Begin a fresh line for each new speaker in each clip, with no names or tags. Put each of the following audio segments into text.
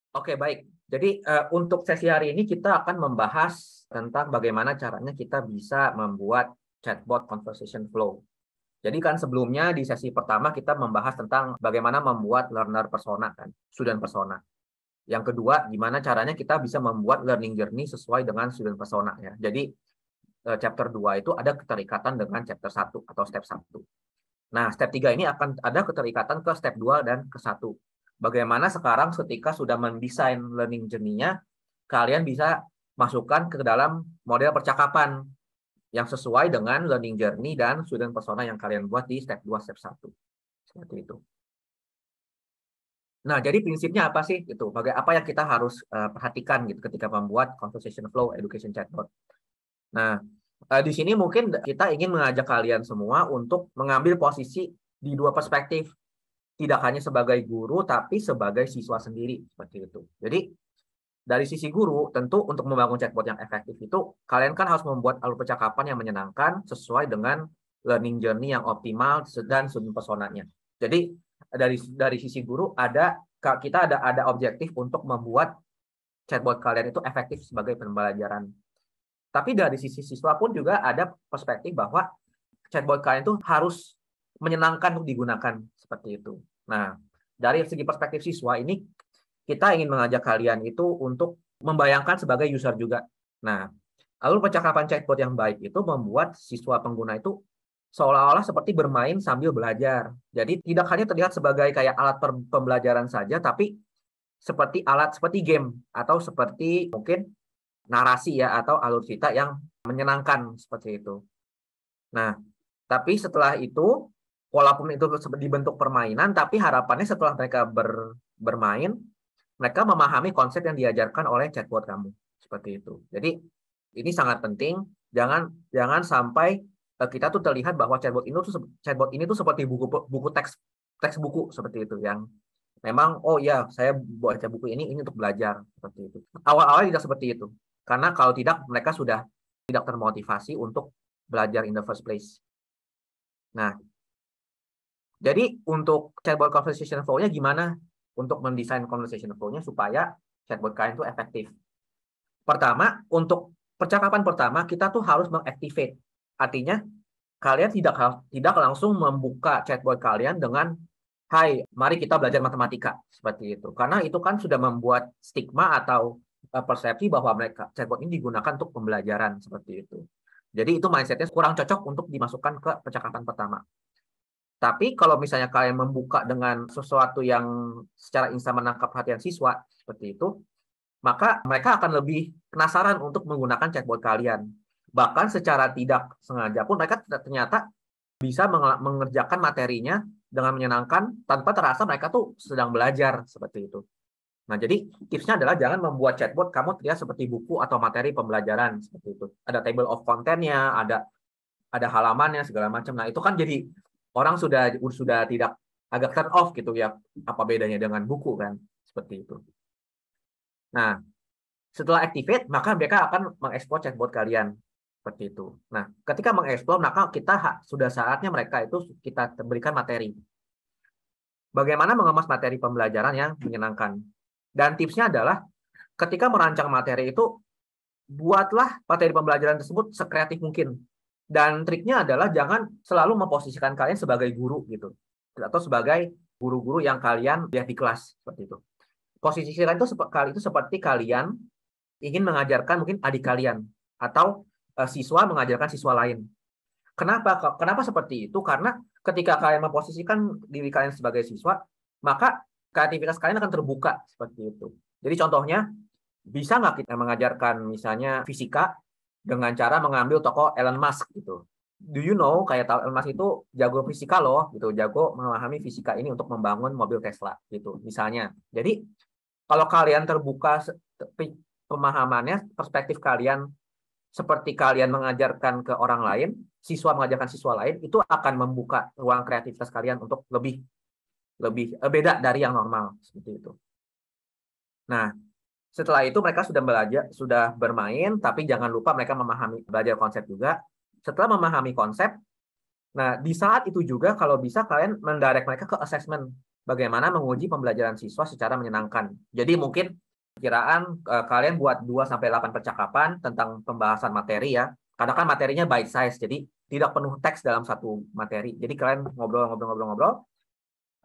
Oke, baik. Jadi untuk sesi hari ini kita akan membahas tentang bagaimana caranya kita bisa membuat chatbot conversation flow. Jadi kan sebelumnya di sesi pertama kita membahas tentang bagaimana membuat learner persona kan, student persona. Yang kedua, gimana caranya kita bisa membuat learning journey sesuai dengan student persona ya. Jadi chapter 2 itu ada keterikatan dengan chapter 1 atau step 1. Nah, step 3 ini akan ada keterikatan ke step 2 dan ke 1. Bagaimana sekarang ketika sudah mendesain learning journey-nya, kalian bisa masukkan ke dalam model percakapan yang sesuai dengan learning journey dan student persona yang kalian buat di step 2, step 1. Seperti itu. Nah, jadi prinsipnya apa sih? Itu apa yang kita harus perhatikan gitu ketika membuat conversation flow education chatbot. Nah, di sini mungkin kita ingin mengajak kalian semua untuk mengambil posisi di dua perspektif. Tidak hanya sebagai guru, tapi sebagai siswa sendiri. Seperti itu. Jadi, dari sisi guru, tentu untuk membangun chatbot yang efektif itu, kalian kan harus membuat alur percakapan yang menyenangkan sesuai dengan learning journey yang optimal dan student personanya. Jadi, dari sisi guru, kita ada objektif untuk membuat chatbot kalian itu efektif sebagai pembelajaran. Tapi dari sisi siswa pun juga ada perspektif bahwa chatbot kalian itu harus menyenangkan untuk digunakan seperti itu. Nah, dari segi perspektif siswa ini kita ingin mengajak kalian itu untuk membayangkan sebagai user juga. Nah, alur percakapan chatbot yang baik itu membuat siswa pengguna itu seolah-olah seperti bermain sambil belajar. Jadi tidak hanya terlihat sebagai kayak alat pembelajaran saja, tapi seperti game atau seperti mungkin narasi ya atau alur cerita yang menyenangkan seperti itu. Nah, tapi setelah itu walaupun itu dibentuk permainan, tapi harapannya setelah mereka bermain, mereka memahami konsep yang diajarkan oleh chatbot kamu seperti itu. Jadi ini sangat penting. Jangan sampai kita tuh terlihat bahwa chatbot ini tuh seperti buku teks buku seperti itu yang memang oh ya saya baca buku ini untuk belajar seperti itu. Awal-awal tidak seperti itu. Karena kalau tidak mereka sudah tidak termotivasi untuk belajar in the first place. Nah, jadi untuk chatbot conversation flow-nya gimana? Untuk mendesain conversation flow-nya supaya chatbot kalian itu efektif. Pertama, untuk percakapan pertama kita tuh harus mengactivate. Artinya kalian tidak langsung membuka chatbot kalian dengan "Hai, mari kita belajar matematika." Seperti itu. Karena itu kan sudah membuat stigma atau persepsi bahwa chatbot ini digunakan untuk pembelajaran seperti itu. Jadi itu mindset-nya kurang cocok untuk dimasukkan ke percakapan pertama. Tapi kalau misalnya kalian membuka dengan sesuatu yang secara instan menangkap perhatian siswa seperti itu, maka mereka akan lebih penasaran untuk menggunakan chatbot kalian. Bahkan secara tidak sengaja pun mereka ternyata bisa mengerjakan materinya dengan menyenangkan tanpa terasa mereka tuh sedang belajar seperti itu. Nah, jadi tipsnya adalah jangan membuat chatbot kamu terlihat seperti buku atau materi pembelajaran seperti itu. Ada table of content-nya, ada halamannya segala macam. Nah, itu kan jadi orang sudah tidak agak turn off gitu ya. Apa bedanya dengan buku kan? Seperti itu. Nah, setelah activate, maka mereka akan mengeksplor chatbot kalian. Seperti itu. Nah, ketika mengeksplor, maka sudah saatnya mereka itu kita berikan materi. Bagaimana mengemas materi pembelajaran yang menyenangkan. Dan tipsnya adalah, ketika merancang materi itu, buatlah materi pembelajaran tersebut sekreatif mungkin. Dan triknya adalah jangan selalu memposisikan kalian sebagai guru gitu. Atau sebagai guru-guru yang kalian lihat di kelas. Seperti itu. Posisi kalian itu seperti kalian ingin mengajarkan mungkin adik kalian atau siswa mengajarkan siswa lain. Kenapa seperti itu? Karena ketika kalian memposisikan diri kalian sebagai siswa, maka kreativitas kalian akan terbuka seperti itu. Jadi contohnya, bisa nggak kita mengajarkan misalnya fisika dengan cara mengambil tokoh Elon Musk gitu. Do you know kayak tahu Elon Musk itu jago fisika loh gitu, jago memahami fisika ini untuk membangun mobil Tesla gitu misalnya. Jadi kalau kalian terbuka pemahamannya, perspektif kalian seperti kalian mengajarkan ke orang lain, siswa mengajarkan siswa lain, itu akan membuka ruang kreativitas kalian untuk lebih beda dari yang normal seperti itu. Nah, setelah itu mereka sudah belajar, sudah bermain, tapi jangan lupa mereka belajar konsep juga. Setelah memahami konsep, nah di saat itu juga kalau bisa kalian mendirect mereka ke assessment. bagaimana menguji pembelajaran siswa secara menyenangkan. Jadi mungkin kiraan kalian buat 2-8 percakapan tentang pembahasan materi ya. Karena kan materinya bite size, jadi tidak penuh teks dalam satu materi. Jadi kalian ngobrol,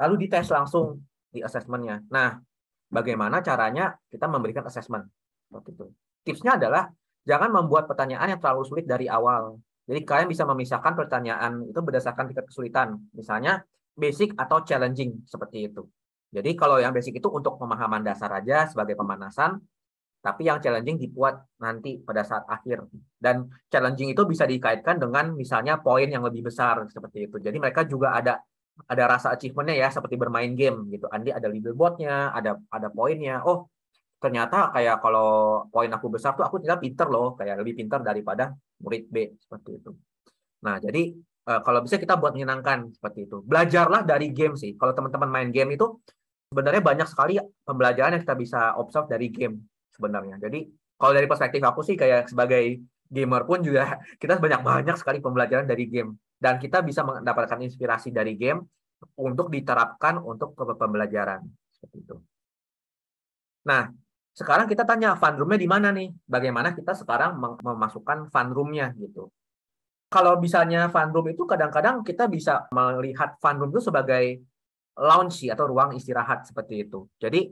lalu dites langsung di assessment-nya. Nah, bagaimana caranya kita memberikan assessment? Seperti itu. Tipsnya adalah jangan membuat pertanyaan yang terlalu sulit dari awal. Jadi kalian bisa memisahkan pertanyaan itu berdasarkan tingkat kesulitan. Misalnya basic atau challenging seperti itu. Jadi kalau yang basic itu untuk pemahaman dasar aja sebagai pemanasan, tapi yang challenging dibuat nanti pada saat akhir. Dan challenging itu bisa dikaitkan dengan misalnya poin yang lebih besar seperti itu. Jadi mereka juga ada rasa achievement-nya ya, seperti bermain game gitu. Andi ada leaderboard-nya, ada poinnya. Oh, ternyata kayak kalau poin aku besar tuh aku tidak pinter loh, kayak lebih pinter daripada murid B seperti itu. Nah, jadi kalau bisa kita buat menyenangkan seperti itu. Belajarlah dari game sih. Kalau teman-teman main game itu sebenarnya banyak sekali pembelajaran yang kita bisa observe dari game sebenarnya. Jadi kalau dari perspektif aku sih kayak sebagai gamer pun juga kita banyak sekali pembelajaran dari game dan kita bisa mendapatkan inspirasi dari game untuk diterapkan untuk pembelajaran seperti itu. Nah, sekarang kita tanya fun room-nya di mana nih? Bagaimana kita sekarang memasukkan fun room-nya gitu. Kalau misalnya fun room itu kadang-kadang kita bisa melihat fun room itu sebagai lounge atau ruang istirahat seperti itu. Jadi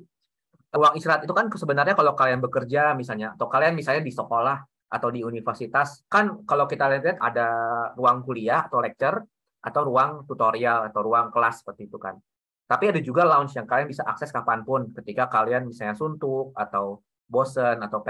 ruang istirahat itu kan sebenarnya kalau kalian bekerja misalnya atau kalian misalnya di sekolah atau di universitas kan kalau kita lihat ada ruang kuliah atau lecture atau ruang tutorial atau ruang kelas seperti itu kan. Tapi ada juga lounge yang kalian bisa akses kapanpun ketika kalian misalnya suntuk atau bosen atau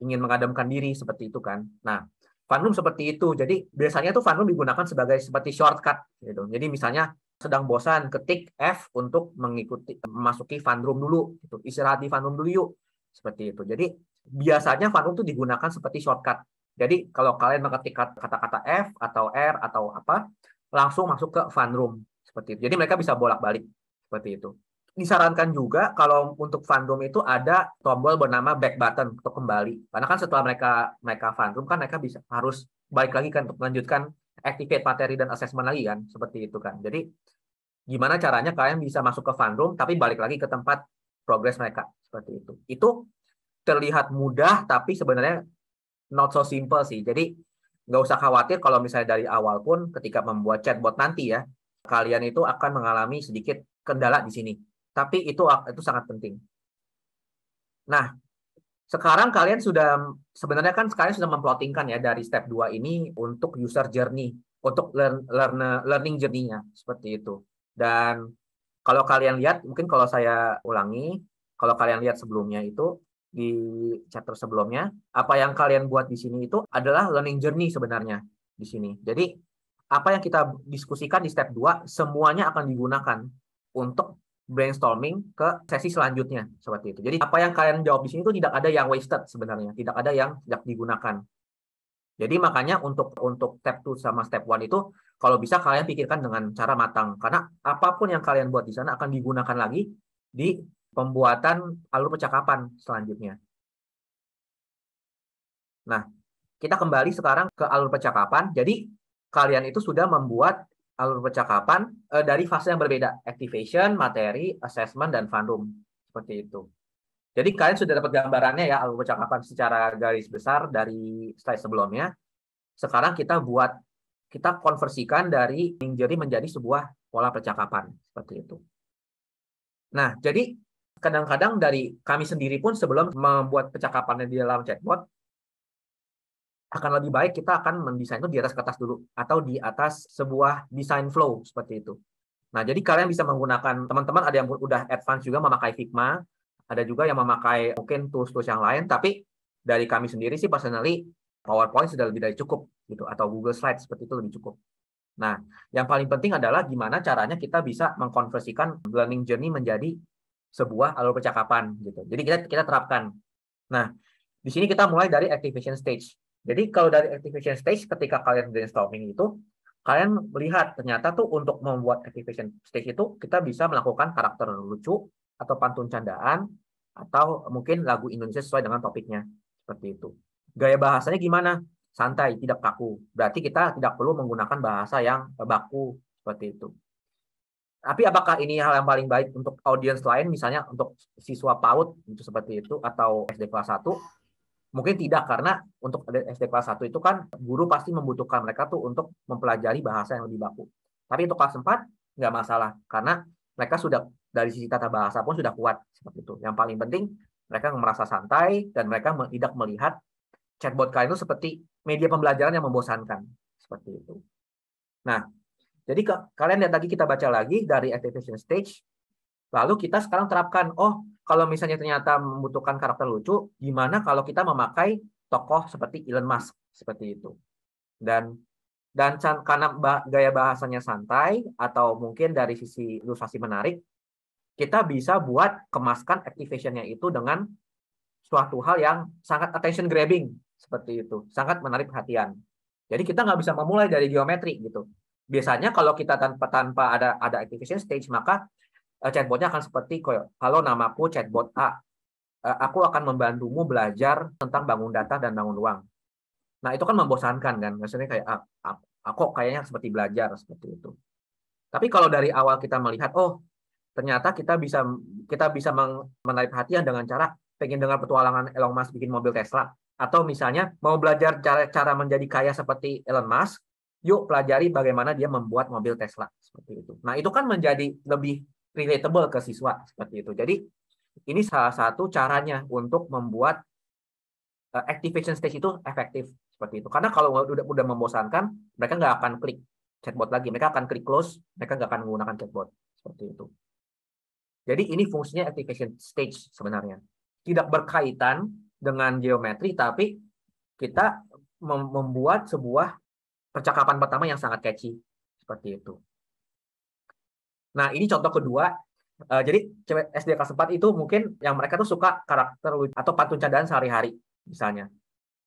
ingin mengademkan diri seperti itu kan. Nah, fun room seperti itu. Jadi biasanya tuh fun room digunakan sebagai seperti shortcut gitu. Jadi misalnya sedang bosan, ketik F untuk memasuki fun room dulu, gitu. Istirahat di fun room dulu yuk, seperti itu. Jadi biasanya fun room itu digunakan seperti shortcut. Jadi kalau kalian mengetik kata-kata F atau R atau apa, langsung masuk ke fun room seperti itu. Jadi mereka bisa bolak-balik seperti itu. Disarankan juga kalau untuk fun room itu ada tombol bernama back button untuk kembali. Karena kan setelah mereka fun room kan mereka bisa harus balik lagi kan untuk melanjutkan activate materi dan assessment lagi kan seperti itu kan. Jadi gimana caranya kalian bisa masuk ke fun room tapi balik lagi ke tempat progres mereka seperti itu. Itu terlihat mudah tapi sebenarnya not so simple sih. Jadi nggak usah khawatir kalau misalnya dari awal pun ketika membuat chatbot nanti ya kalian itu akan mengalami sedikit kendala di sini. Tapi itu sangat penting. Nah, sekarang kalian sebenarnya kan kalian sudah memplottingkan ya dari step 2 ini untuk user journey, untuk learning journey-nya seperti itu. Dan kalau kalian lihat, mungkin kalau saya ulangi, kalau kalian lihat sebelumnya itu di chapter sebelumnya, apa yang kalian buat di sini itu adalah learning journey sebenarnya di sini. Jadi apa yang kita diskusikan di step 2 semuanya akan digunakan untuk brainstorming ke sesi selanjutnya seperti itu. Jadi apa yang kalian jawab di sini itu tidak ada yang wasted sebenarnya, tidak ada yang tidak digunakan. Jadi makanya untuk step 2 sama step 1 itu kalau bisa kalian pikirkan dengan cara matang karena apapun yang kalian buat di sana akan digunakan lagi di pembuatan alur percakapan selanjutnya. Nah, kita kembali sekarang ke alur percakapan. Jadi kalian itu sudah membuat alur percakapan dari fase yang berbeda, activation, materi, assessment, dan fun room. Seperti itu. Jadi kalian sudah dapat gambarannya ya alur percakapan secara garis besar dari slide sebelumnya. Sekarang kita konversikan dari journey menjadi sebuah pola percakapan. Seperti itu. Nah, jadi kadang-kadang dari kami sendiri pun sebelum membuat percakapannya di dalam chatbot, akan lebih baik kita akan mendesain itu di atas kertas dulu atau di atas sebuah design flow seperti itu. Nah, jadi kalian bisa menggunakan teman-teman ada yang udah advance juga memakai Figma, ada juga yang memakai mungkin tools-tools yang lain, tapi dari kami sendiri sih personally PowerPoint sudah lebih dari cukup gitu atau Google Slides seperti itu lebih cukup. Nah, yang paling penting adalah gimana caranya kita bisa mengkonversikan learning journey menjadi sebuah alur percakapan gitu. Jadi kita terapkan. Nah, di sini kita mulai dari activation stage. Jadi kalau dari activation stage ketika kalian brainstorming itu kalian melihat ternyata tuh untuk membuat activation stage itu kita bisa melakukan karakter lucu atau pantun candaan atau mungkin lagu Indonesia sesuai dengan topiknya seperti itu. Gaya bahasanya gimana? Santai, tidak kaku. Berarti kita tidak perlu menggunakan bahasa yang baku seperti itu. Tapi apakah ini hal yang paling baik untuk audiens lain, misalnya untuk siswa PAUD itu seperti itu atau SD kelas 1? Mungkin tidak, karena untuk SD kelas 1 itu kan guru pasti membutuhkan mereka tuh untuk mempelajari bahasa yang lebih baku. Tapi untuk kelas 4 nggak masalah, karena mereka sudah dari sisi tata bahasa pun sudah kuat seperti itu. Yang paling penting mereka merasa santai dan mereka tidak melihat chatbot kalian itu seperti media pembelajaran yang membosankan seperti itu. Nah, jadi kalian lihat lagi, kita baca lagi dari activation stage, lalu kita sekarang terapkan, oh kalau misalnya ternyata membutuhkan karakter lucu, gimana kalau kita memakai tokoh seperti Elon Musk, seperti itu. Dan karena gaya bahasanya santai, atau mungkin dari sisi ilustrasi menarik, kita bisa buat kemaskan activation-nya itu dengan suatu hal yang sangat attention grabbing, seperti itu, sangat menarik perhatian. Jadi kita nggak bisa memulai dari geometri gitu. Biasanya kalau kita tanpa ada activation stage, maka chatbotnya akan seperti, halo namaku chatbot A, aku akan membantumu belajar tentang bangun data dan bangun uang. Nah itu kan membosankan kan, maksudnya kayak aku kayaknya seperti belajar seperti itu. Tapi kalau dari awal kita melihat, oh ternyata kita bisa menarik perhatian dengan cara pengen dengar petualangan Elon Musk bikin mobil Tesla, atau misalnya mau belajar cara menjadi kaya seperti Elon Musk, yuk pelajari bagaimana dia membuat mobil Tesla seperti itu. Nah itu kan menjadi lebih relatable ke siswa seperti itu. Jadi ini salah satu caranya untuk membuat activation stage itu efektif seperti itu. Karena kalau udah membosankan, mereka nggak akan klik chatbot lagi, mereka akan klik close, mereka nggak akan menggunakan chatbot seperti itu. Jadi ini fungsinya activation stage sebenarnya. Tidak berkaitan dengan geometri, tapi kita membuat sebuah percakapan pertama yang sangat catchy seperti itu. Nah, ini contoh kedua. Jadi SD kelas 4 itu mungkin yang mereka tuh suka karakter atau pantun candaan sehari-hari misalnya.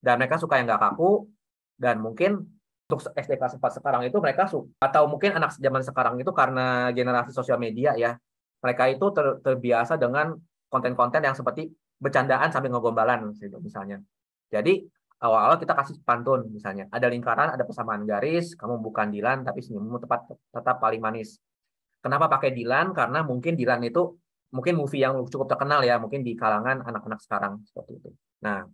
Dan mereka suka yang nggak kaku, dan mungkin untuk SD kelas 4 sekarang itu mereka suka, atau mungkin anak zaman sekarang itu karena generasi sosial media ya, mereka itu terbiasa dengan konten-konten yang seperti bercandaan sambil ngegombalan misalnya. Jadi awal-awal kita kasih pantun misalnya, ada lingkaran, ada persamaan garis, kamu bukan Dilan tapi senyummu tetap paling manis. Kenapa pakai Dilan? Karena mungkin Dilan itu mungkin movie yang cukup terkenal ya, mungkin di kalangan anak-anak sekarang seperti itu. Nah,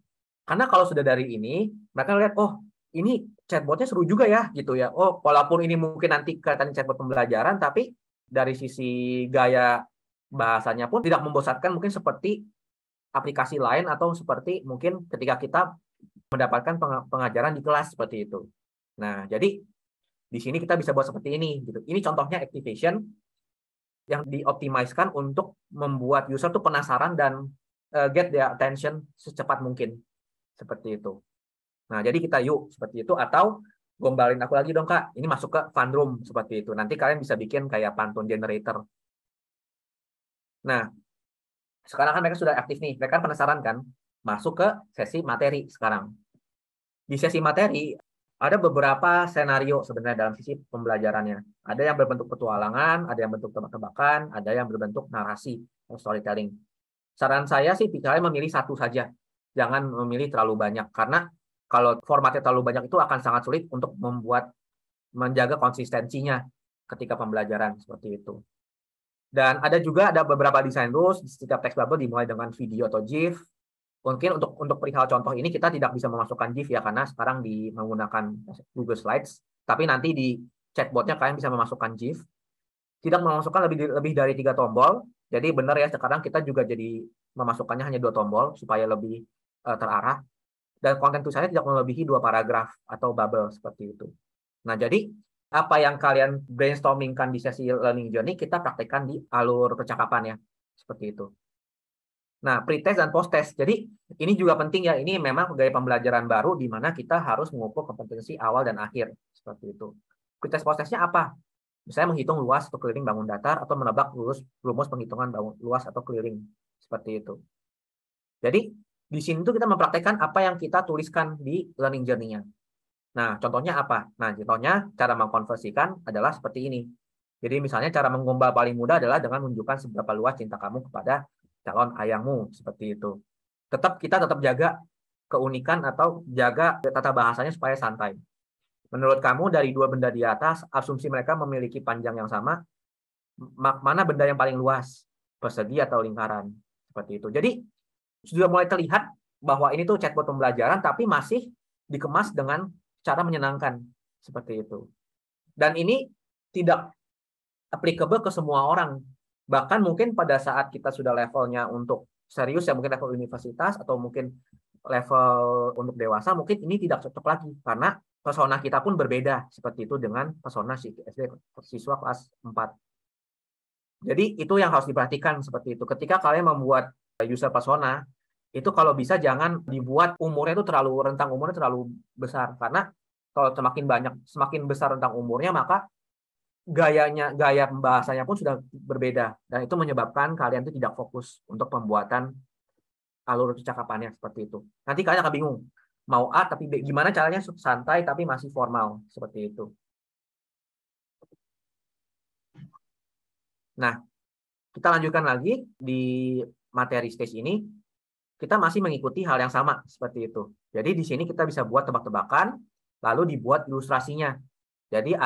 karena kalau sudah dari ini, mereka lihat, oh ini chatbotnya seru juga ya, gitu ya. Oh, walaupun ini mungkin nanti kelihatan chatbot pembelajaran, tapi dari sisi gaya bahasanya pun tidak membosankan, mungkin seperti aplikasi lain, atau seperti mungkin ketika kita mendapatkan pengajaran di kelas seperti itu. Nah, jadi di sini kita bisa buat seperti ini, gitu. Ini contohnya activation yang dioptimiskan untuk membuat user tuh penasaran dan get their attention secepat mungkin. Seperti itu. Nah, jadi kita yuk seperti itu, atau gombalin aku lagi dong Kak, ini masuk ke fun room seperti itu. Nanti kalian bisa bikin kayak pantun generator. Nah, sekarang kan mereka sudah aktif nih, mereka penasaran kan, masuk ke sesi materi sekarang. Di sesi materi ada beberapa senario sebenarnya dalam sisi pembelajarannya. Ada yang berbentuk petualangan, ada yang bentuk tebak-tebakan, ada yang berbentuk narasi atau storytelling. Saran saya sih kalian memilih satu saja. Jangan memilih terlalu banyak, karena kalau formatnya terlalu banyak itu akan sangat sulit untuk menjaga konsistensinya ketika pembelajaran seperti itu. Dan ada beberapa desain rules, setiap text bubble dimulai dengan video atau GIF. Mungkin untuk perihal contoh ini kita tidak bisa memasukkan GIF ya, karena sekarang menggunakan Google Slides. Tapi nanti di chatbotnya kalian bisa memasukkan GIF. Tidak memasukkan lebih dari 3 tombol. Jadi benar ya, sekarang kita juga jadi memasukkannya hanya 2 tombol supaya lebih terarah. Dan konten tulisannya tidak melebihi 2 paragraf atau bubble seperti itu. Nah, jadi apa yang kalian brainstormingkan di sesi learning journey, kita praktekkan di alur percakapan ya. Seperti itu. Nah, pre-test dan post-test. Jadi ini juga penting ya, ini memang gaya pembelajaran baru di mana kita harus mengukur kompetensi awal dan akhir. Seperti itu. Pre-test post-testnya apa? Misalnya menghitung luas atau keliling bangun datar, atau menebak rumus penghitungan bangun luas atau keliling. Seperti itu. Jadi di sini tuh kita mempraktekkan apa yang kita tuliskan di learning journey-nya. Nah, contohnya apa? Nah, contohnya cara mengkonversikan adalah seperti ini. Jadi misalnya cara menggombal paling mudah adalah dengan menunjukkan seberapa luas cinta kamu kepada calon ayahmu, seperti itu. Kita tetap jaga keunikan atau jaga tata bahasanya supaya santai. Menurut kamu dari 2 benda di atas, asumsi mereka memiliki panjang yang sama. mana benda yang paling luas, persegi atau lingkaran, seperti itu. Jadi sudah mulai terlihat bahwa ini tuh chatbot pembelajaran, tapi masih dikemas dengan cara menyenangkan, seperti itu. Dan ini tidak applicable ke semua orang. Bahkan mungkin pada saat kita sudah levelnya untuk serius, ya mungkin level universitas atau mungkin level untuk dewasa, mungkin ini tidak cocok lagi karena persona kita pun berbeda seperti itu dengan persona siswa kelas 4. Jadi itu yang harus diperhatikan seperti itu. Ketika kalian membuat user persona, itu kalau bisa jangan dibuat umurnya itu rentang umurnya terlalu besar, karena kalau semakin besar rentang umurnya, maka gaya bahasanya pun sudah berbeda, dan itu menyebabkan kalian itu tidak fokus untuk pembuatan alur percakapannya seperti itu. Nanti kalian akan bingung mau A tapi B, gimana caranya santai tapi masih formal seperti itu. Nah, kita lanjutkan lagi di materi stage ini. Kita masih mengikuti hal yang sama seperti itu. Jadi di sini kita bisa buat tebak-tebakan, lalu dibuat ilustrasinya. Jadi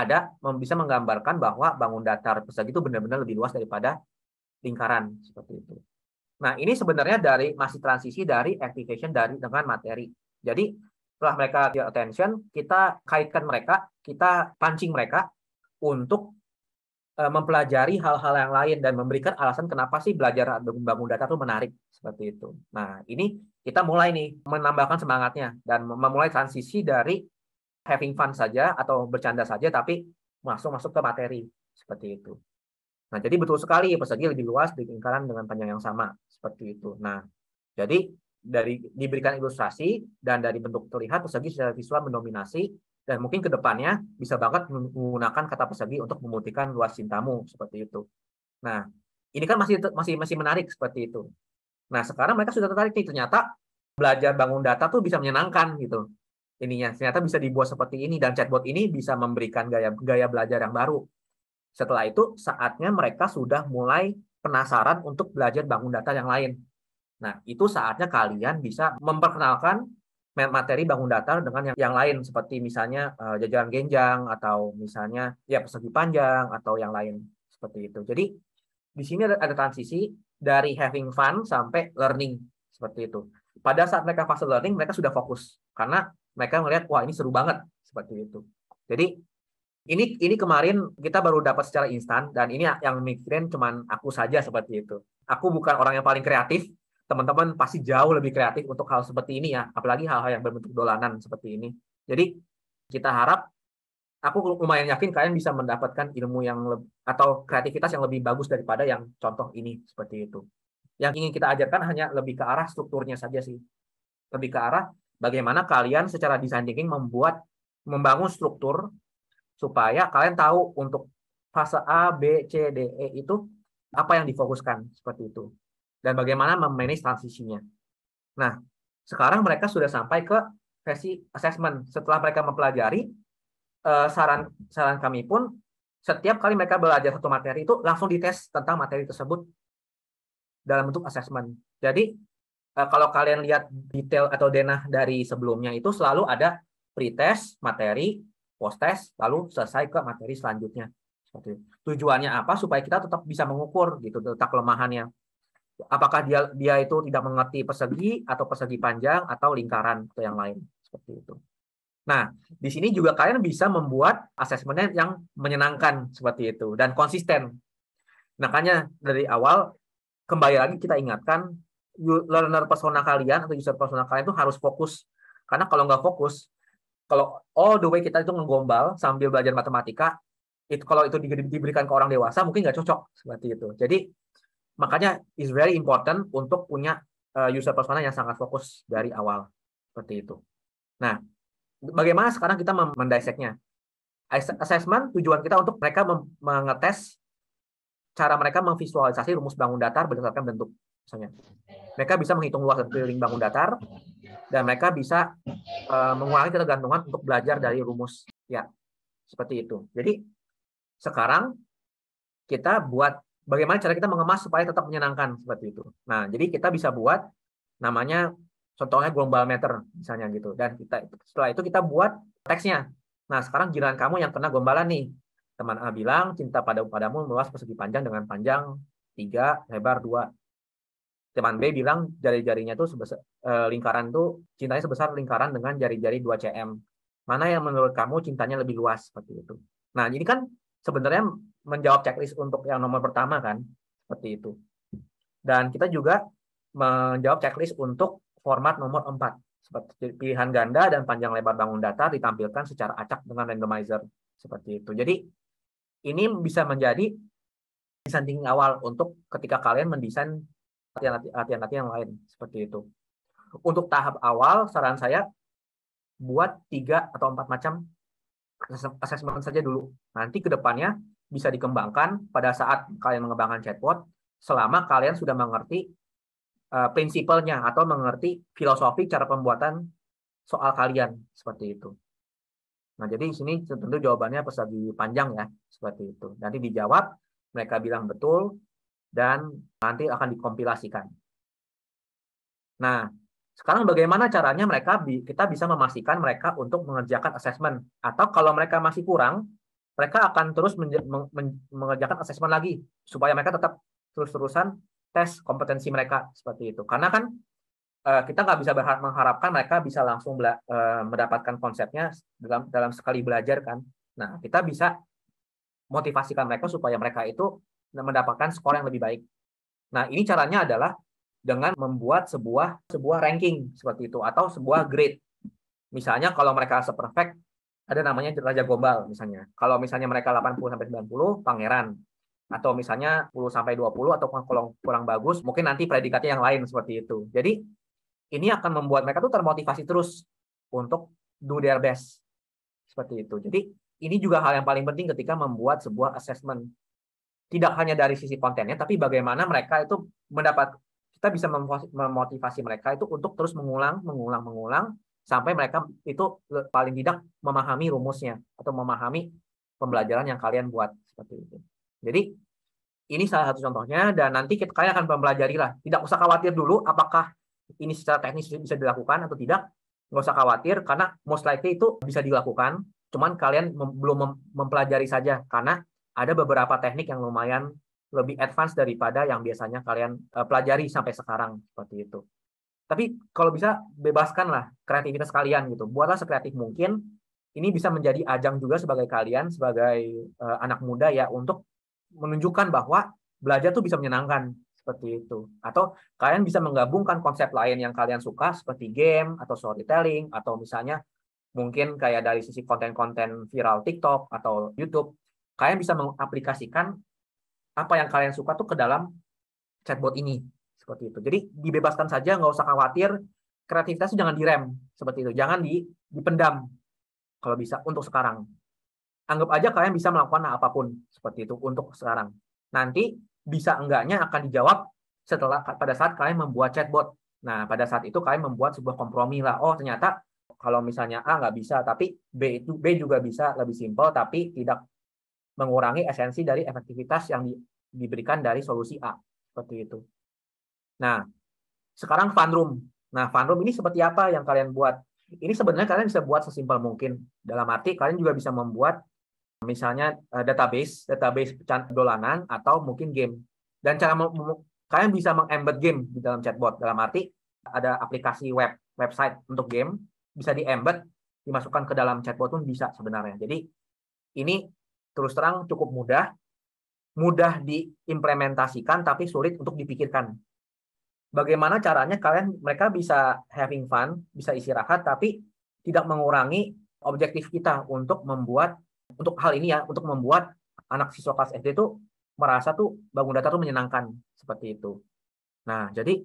bisa menggambarkan bahwa bangun datar persegi itu benar-benar lebih luas daripada lingkaran seperti itu. Nah, ini sebenarnya masih transisi dari activation dengan materi. Jadi setelah mereka pay attention, kita kaitkan mereka, kita pancing mereka untuk mempelajari hal-hal yang lain dan memberikan alasan kenapa sih belajar bangun data itu menarik seperti itu. Nah, ini kita mulai nih menambahkan semangatnya dan memulai transisi dari having fun saja atau bercanda saja, tapi masuk ke materi seperti itu. Nah, jadi betul sekali persegi lebih luas di lingkaran dengan panjang yang sama seperti itu. Nah, jadi diberikan ilustrasi dan dari bentuk terlihat persegi secara visual mendominasi. Dan mungkin ke depannya bisa banget menggunakan kata persegi untuk membuktikan luas cintamu seperti itu. Nah, ini kan masih menarik seperti itu. Nah, sekarang mereka sudah tertarik nih, ternyata belajar bangun data tuh bisa menyenangkan gitu. Ininya ternyata bisa dibuat seperti ini, dan chatbot ini bisa memberikan gaya belajar yang baru. Setelah itu saatnya mereka sudah mulai penasaran untuk belajar bangun data yang lain. Nah, itu saatnya kalian bisa memperkenalkan materi bangun datar dengan yang lain, seperti misalnya jajaran genjang atau misalnya ya persegi panjang atau yang lain seperti itu. Jadi di sini ada transisi dari having fun sampai learning seperti itu. Pada saat mereka fase learning, mereka sudah fokus karena mereka melihat wah ini seru banget seperti itu. Jadi ini kemarin kita baru dapat secara instan, dan ini yang mikirin cuman aku saja seperti itu. Aku bukan orang yang paling kreatif. Teman-teman pasti jauh lebih kreatif untuk hal seperti ini ya, apalagi hal-hal yang berbentuk dolanan seperti ini. Jadi kita harap, aku lumayan yakin kalian bisa mendapatkan ilmu atau kreativitas yang lebih bagus daripada yang contoh ini seperti itu. Yang ingin kita ajarkan hanya lebih ke arah strukturnya saja sih. Lebih ke arah bagaimana kalian secara design thinking membangun struktur supaya kalian tahu untuk fase A, B, C, D, E itu apa yang difokuskan seperti itu. Dan bagaimana memanage transisinya. Nah, sekarang mereka sudah sampai ke sesi assessment. Setelah mereka mempelajari, saran kami pun, setiap kali mereka belajar satu materi itu langsung dites tentang materi tersebut dalam bentuk assessment. Jadi, kalau kalian lihat detail atau denah dari sebelumnya itu selalu ada pre-test, materi, post-test, lalu selesai ke materi selanjutnya. Tujuannya apa? Supaya kita tetap bisa mengukur gitu letak kelemahannya. Apakah dia itu tidak mengerti persegi atau persegi panjang atau lingkaran atau yang lain seperti itu. Nah, di sini juga kalian bisa membuat asesmennya yang menyenangkan seperti itu dan konsisten. Makanya dari awal kembali lagi kita ingatkan learner persona kalian atau user persona kalian itu harus fokus. Karena kalau nggak fokus, kalau all the way kita itu ngegombal sambil belajar matematika, kalau itu diberikan ke orang dewasa mungkin nggak cocok seperti itu. Jadi makanya is very important untuk punya user persona yang sangat fokus dari awal seperti itu. Nah, bagaimana sekarang kita mendiseknya? Assessment tujuan kita untuk mereka mengetes cara mereka memvisualisasi rumus bangun datar berdasarkan bentuk. Misalnya, mereka bisa menghitung luas dan keliling bangun datar, dan mereka bisa mengurangi ketergantungan untuk belajar dari rumus. Ya, seperti itu. Jadi sekarang kita buat bagaimana cara kita mengemas supaya tetap menyenangkan seperti itu. Nah, jadi kita bisa buat namanya contohnya global meter misalnya gitu. Dan setelah itu kita buat teksnya. Nah, sekarang giliran kamu yang kena gombalan nih. Teman A bilang, cinta padamu meluas persegi panjang dengan panjang 3, lebar 2. Teman B bilang, jari-jarinya tuh lingkaran tuh, cintanya sebesar lingkaran dengan jari-jari 2 cm. Mana yang menurut kamu cintanya lebih luas? Seperti itu. Nah, ini kan sebenarnya menjawab checklist untuk yang nomor pertama kan, seperti itu. Dan kita juga menjawab checklist untuk format nomor 4. Seperti pilihan ganda dan panjang lebar bangun data ditampilkan secara acak dengan randomizer. Seperti itu. Jadi, ini bisa menjadi desain thinking awal untuk ketika kalian mendesain latihan-latihan yang lain. Seperti itu. Untuk tahap awal, saran saya buat 3 atau 4 macam assessment saja dulu. Nanti ke depannya bisa dikembangkan pada saat kalian mengembangkan chatbot selama kalian sudah mengerti prinsipalnya atau mengerti filosofi cara pembuatan soal kalian seperti itu. Nah, jadi di sini tentu jawabannya persegi panjang ya, seperti itu. Nanti dijawab, mereka bilang betul dan nanti akan dikompilasikan. Nah, sekarang bagaimana caranya kita bisa memastikan mereka untuk mengerjakan assessment, atau kalau mereka masih kurang, mereka akan terus mengerjakan assessment lagi supaya mereka tetap terus-terusan tes kompetensi mereka seperti itu. Karena kan kita nggak bisa mengharapkan mereka bisa langsung mendapatkan konsepnya dalam sekali belajar kan. Nah, kita bisa motivasikan mereka supaya mereka itu mendapatkan skor yang lebih baik. Nah, ini caranya adalah dengan membuat sebuah ranking seperti itu atau sebuah grade. Misalnya kalau mereka perfect, ada namanya Raja Gombal misalnya. Kalau misalnya mereka 80-90, pangeran. Atau misalnya 10-20 atau kalau kurang bagus, mungkin nanti predikatnya yang lain seperti itu. Jadi ini akan membuat mereka tuh termotivasi terus untuk do their best. Seperti itu. Jadi ini juga hal yang paling penting ketika membuat sebuah assessment. Tidak hanya dari sisi kontennya, tapi bagaimana mereka itu kita bisa memotivasi mereka itu untuk terus mengulang, sampai mereka itu paling tidak memahami rumusnya atau memahami pembelajaran yang kalian buat. Seperti itu. Jadi ini salah satu contohnya, dan nanti kalian akan mempelajari lah. Tidak usah khawatir dulu apakah ini secara teknis bisa dilakukan atau tidak. Nggak usah khawatir, karena most likely itu bisa dilakukan. Cuman kalian belum mempelajari saja, karena ada beberapa teknik yang lumayan lebih advance daripada yang biasanya kalian pelajari sampai sekarang. Seperti itu. Tapi kalau bisa, bebaskanlah kreativitas kalian gitu. Buatlah sekreatif mungkin. Ini bisa menjadi ajang juga sebagai kalian, sebagai anak muda ya, untuk menunjukkan bahwa belajar tuh bisa menyenangkan. Seperti itu. Atau kalian bisa menggabungkan konsep lain yang kalian suka seperti game atau storytelling, atau misalnya mungkin kayak dari sisi konten-konten viral TikTok atau YouTube, kalian bisa mengaplikasikan apa yang kalian suka tuh ke dalam chatbot ini. Seperti itu. Jadi dibebaskan saja, nggak usah khawatir. Kreativitas jangan direm. Seperti itu. Jangan dipendam kalau bisa untuk sekarang. Anggap aja kalian bisa melakukan apapun seperti itu untuk sekarang. Nanti bisa enggaknya akan dijawab pada saat kalian membuat chatbot. Nah, pada saat itu kalian membuat sebuah kompromi lah. Oh, ternyata kalau misalnya A nggak bisa, tapi B juga bisa lebih simpel, tapi tidak mengurangi esensi dari efektivitas yang diberikan dari solusi A. Seperti itu. Nah, sekarang fun room. Nah, fun room ini seperti apa yang kalian buat? Ini sebenarnya kalian bisa buat sesimpel mungkin. Dalam arti kalian juga bisa membuat misalnya database dolanan atau mungkin game. Dan kalian bisa meng-embed game di dalam chatbot. Dalam arti ada aplikasi website untuk game, bisa di-embed, dimasukkan ke dalam chatbot pun bisa sebenarnya. Jadi ini terus terang cukup mudah diimplementasikan tapi sulit untuk dipikirkan. Bagaimana caranya mereka bisa having fun, bisa istirahat, tapi tidak mengurangi objektif kita untuk hal ini ya, untuk membuat anak siswa kelas SD itu merasa tuh bangun data tuh menyenangkan seperti itu. Nah, jadi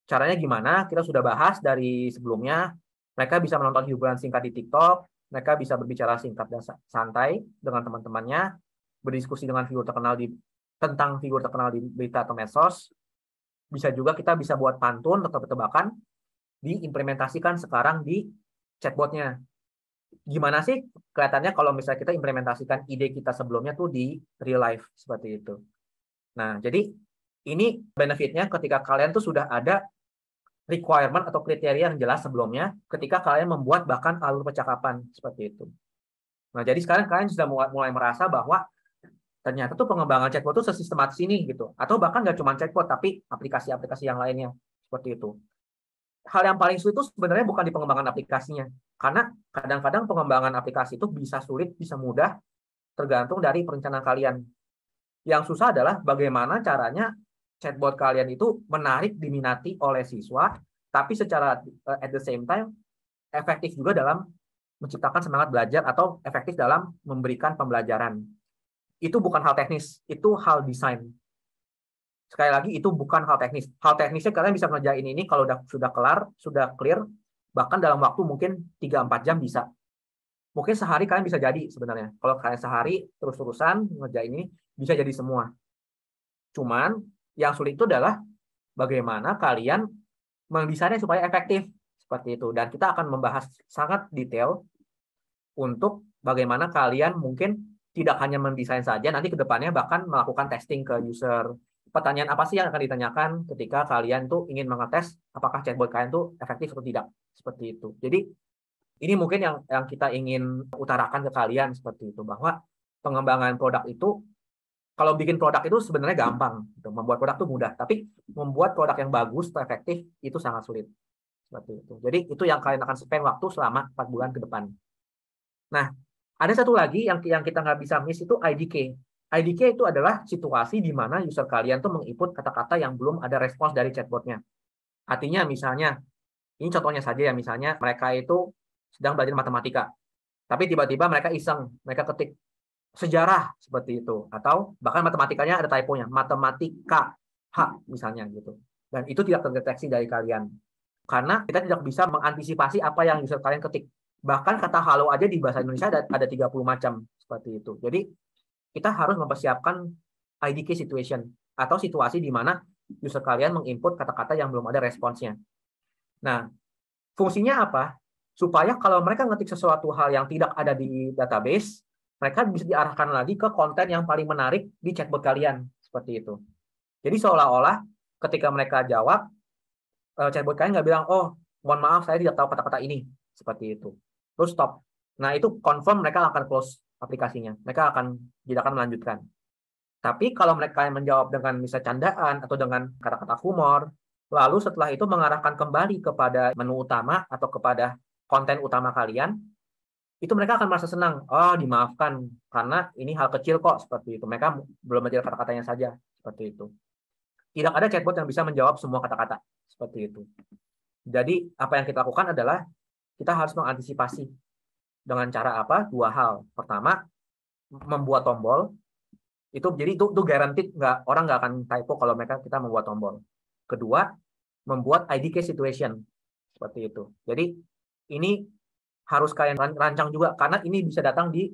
caranya gimana? Kita sudah bahas dari sebelumnya. Mereka bisa menonton hiburan singkat di TikTok, mereka bisa berbicara singkat dan santai dengan teman-temannya, berdiskusi dengan tentang figur terkenal di berita atau medsos. Bisa juga kita bisa buat pantun atau tebak-tebakan, diimplementasikan sekarang di chatbotnya. Gimana sih kelihatannya kalau misalnya kita implementasikan ide kita sebelumnya tuh di real life seperti itu. Nah, jadi ini benefitnya ketika kalian tuh sudah ada requirement atau kriteria yang jelas sebelumnya ketika kalian membuat bahkan alur percakapan seperti itu. Nah, jadi sekarang kalian sudah mulai merasa bahwa ternyata tuh pengembangan chatbot tuh sesistematis ini gitu. Atau bahkan nggak cuma chatbot, tapi aplikasi-aplikasi yang lainnya seperti itu. Hal yang paling sulit itu sebenarnya bukan di pengembangan aplikasinya, karena kadang-kadang pengembangan aplikasi itu bisa sulit, bisa mudah, tergantung dari perencanaan kalian. Yang susah adalah bagaimana caranya chatbot kalian itu menarik, diminati oleh siswa, tapi secara at the same time efektif juga dalam menciptakan semangat belajar atau efektif dalam memberikan pembelajaran. Itu bukan hal teknis, itu hal desain. Sekali lagi, itu bukan hal teknis. Hal teknisnya kalian bisa ngerjain ini kalau sudah kelar, sudah clear, bahkan dalam waktu mungkin 3-4 jam bisa. Mungkin sehari kalian bisa jadi sebenarnya. Kalau kalian sehari terus-terusan ngerjain ini, bisa jadi semua. Cuman, yang sulit itu adalah bagaimana kalian mendesainnya supaya efektif. Seperti itu. Dan kita akan membahas sangat detail untuk bagaimana kalian mungkin tidak hanya mendesain saja, nanti ke depannya bahkan melakukan testing ke user. Pertanyaan apa sih yang akan ditanyakan ketika kalian tuh ingin mengetes apakah chatbot kalian tuh efektif atau tidak, seperti itu. Jadi ini mungkin yang kita ingin utarakan ke kalian seperti itu, bahwa pengembangan produk itu, kalau bikin produk itu sebenarnya gampang, gitu. Membuat produk itu mudah, tapi membuat produk yang bagus, efektif itu sangat sulit, seperti itu. Jadi itu yang kalian akan spend waktu selama 4 bulan ke depan. Nah, ada satu lagi yang kita nggak bisa miss, itu IDK. IDK itu adalah situasi di mana user kalian tuh menginput kata-kata yang belum ada respons dari chatbotnya. Artinya misalnya, ini contohnya saja ya, misalnya mereka itu sedang belajar matematika, tapi tiba-tiba mereka iseng, mereka ketik sejarah seperti itu, atau bahkan matematikanya ada typonya, matematika H misalnya gitu. Dan itu tidak terdeteksi dari kalian. Karena kita tidak bisa mengantisipasi apa yang user kalian ketik. Bahkan kata halo aja di bahasa Indonesia ada 30 macam seperti itu. Jadi kita harus mempersiapkan IDK situation atau situasi di mana user kalian menginput kata-kata yang belum ada responsnya. Nah, fungsinya apa? Supaya kalau mereka ngetik sesuatu hal yang tidak ada di database, mereka bisa diarahkan lagi ke konten yang paling menarik di chatbot kalian. Seperti itu. Jadi seolah-olah ketika mereka jawab, chatbot kalian nggak bilang, oh, mohon maaf, saya tidak tahu kata-kata ini. Seperti itu. Terus stop. Nah, itu confirm mereka akan close aplikasinya. Mereka tidak akan melanjutkan. Tapi kalau mereka menjawab dengan misalnya candaan atau dengan kata-kata humor, lalu setelah itu mengarahkan kembali kepada menu utama atau kepada konten utama kalian, itu mereka akan merasa senang. Oh, dimaafkan karena ini hal kecil kok, seperti itu. Mereka belum belajar kata-katanya saja, seperti itu. Tidak ada chatbot yang bisa menjawab semua kata-kata, seperti itu. Jadi apa yang kita lakukan adalah kita harus mengantisipasi dengan cara apa? 2 hal. Pertama, membuat tombol. Jadi itu guaranteed, orang nggak akan typo kalau kita membuat tombol. Kedua, membuat IDK situation, seperti itu. Jadi ini harus kalian rancang juga, karena ini bisa datang di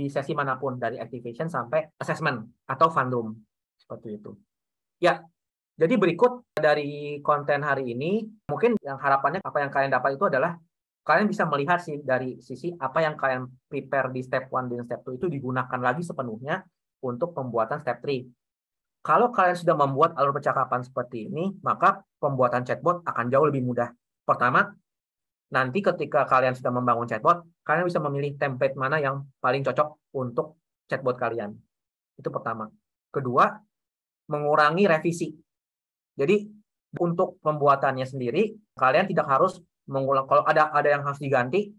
sesi manapun, dari activation sampai assessment atau fun room, seperti itu. Ya, jadi berikut dari konten hari ini, mungkin yang harapannya apa yang kalian dapat itu adalah kalian bisa melihat sih dari sisi apa yang kalian prepare di step 1 dan step 2 itu digunakan lagi sepenuhnya untuk pembuatan step 3. Kalau kalian sudah membuat alur percakapan seperti ini, maka pembuatan chatbot akan jauh lebih mudah. Pertama, nanti ketika kalian sudah membangun chatbot, kalian bisa memilih template mana yang paling cocok untuk chatbot kalian. Itu pertama. Kedua, mengurangi revisi. Jadi, untuk pembuatannya sendiri, kalian tidak harus mengulang. Kalau ada yang harus diganti,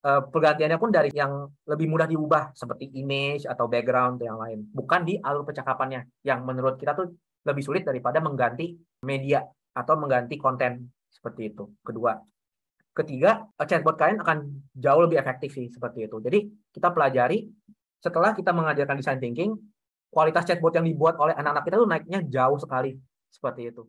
pergantiannya pun dari yang lebih mudah diubah, seperti image atau background atau yang lain. Bukan di alur percakapannya, yang menurut kita tuh lebih sulit daripada mengganti media atau mengganti konten, seperti itu. Kedua. Ketiga, chatbot kalian akan jauh lebih efektif sih, seperti itu. Jadi kita pelajari, setelah kita mengajarkan design thinking, kualitas chatbot yang dibuat oleh anak-anak kita tuh naiknya jauh sekali, seperti itu.